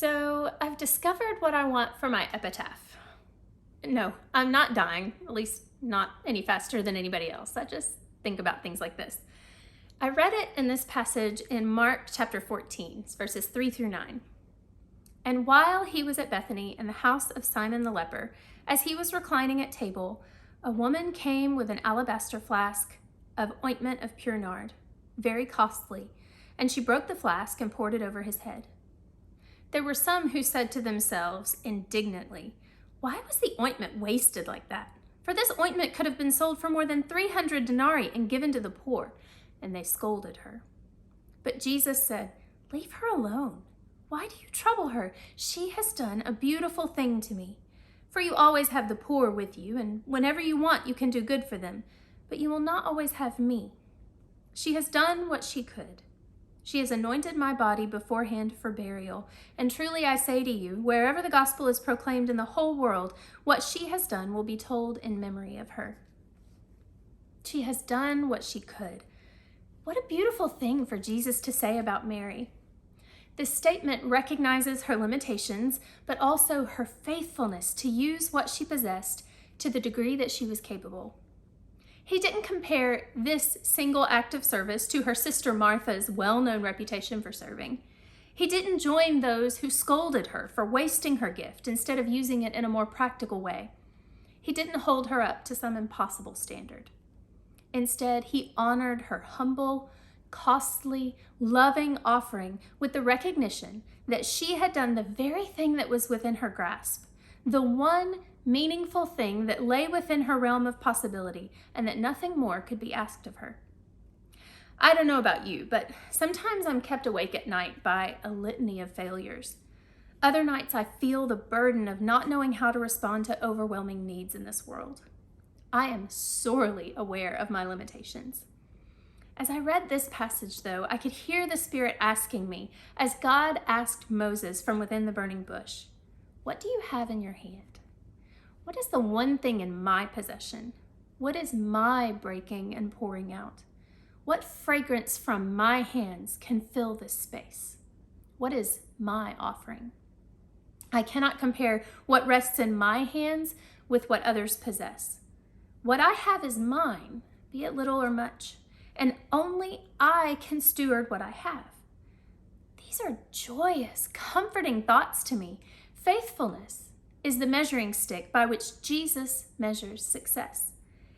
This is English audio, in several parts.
So I've discovered what I want for my epitaph. No, I'm not dying, at least not any faster than anybody else. I just think about things like this. I read it in this passage in Mark chapter 14, verses 3 through 9. And while he was at Bethany in the house of Simon the leper, as he was reclining at table, a woman came with an alabaster flask of ointment of pure nard, very costly, and she broke the flask and poured it over his head. There were some who said to themselves indignantly, "Why was the ointment wasted like that? For this ointment could have been sold for more than 300 denarii and given to the poor." And they scolded her. But Jesus said, "Leave her alone. Why do you trouble her? She has done a beautiful thing to me. For you always have the poor with you, and whenever you want, you can do good for them. But you will not always have me. She has done what she could. She has anointed my body beforehand for burial. And truly I say to you, wherever the gospel is proclaimed in the whole world, what she has done will be told in memory of her." She has done what she could. What a beautiful thing for Jesus to say about Mary. This statement recognizes her limitations, but also her faithfulness to use what she possessed to the degree that she was capable. He didn't compare this single act of service to her sister Martha's well-known reputation for serving. He didn't join those who scolded her for wasting her gift instead of using it in a more practical way. He didn't hold her up to some impossible standard. Instead, he honored her humble, costly, loving offering with the recognition that she had done the very thing that was within her grasp, the one meaningful thing that lay within her realm of possibility, and that nothing more could be asked of her. I don't know about you, but sometimes I'm kept awake at night by a litany of failures. Other nights I feel the burden of not knowing how to respond to overwhelming needs in this world. I am sorely aware of my limitations. As I read this passage, though, I could hear the Spirit asking me, as God asked Moses from within the burning bush, "What do you have in your hand? What is the one thing in my possession? What is my breaking and pouring out? What fragrance from my hands can fill this space? What is my offering?" I cannot compare what rests in my hands with what others possess. What I have is mine, be it little or much, and only I can steward what I have. These are joyous, comforting thoughts to me. Faithfulness is the measuring stick by which Jesus measures success.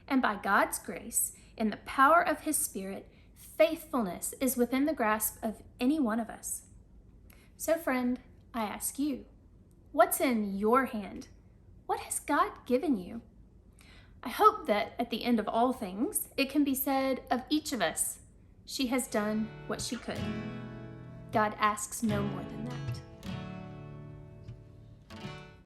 And by God's grace, in the power of His Spirit, faithfulness is within the grasp of any one of us. So friend, I ask you, what's in your hand? What has God given you? I hope that at the end of all things, it can be said of each of us, she has done what she could. God asks no more than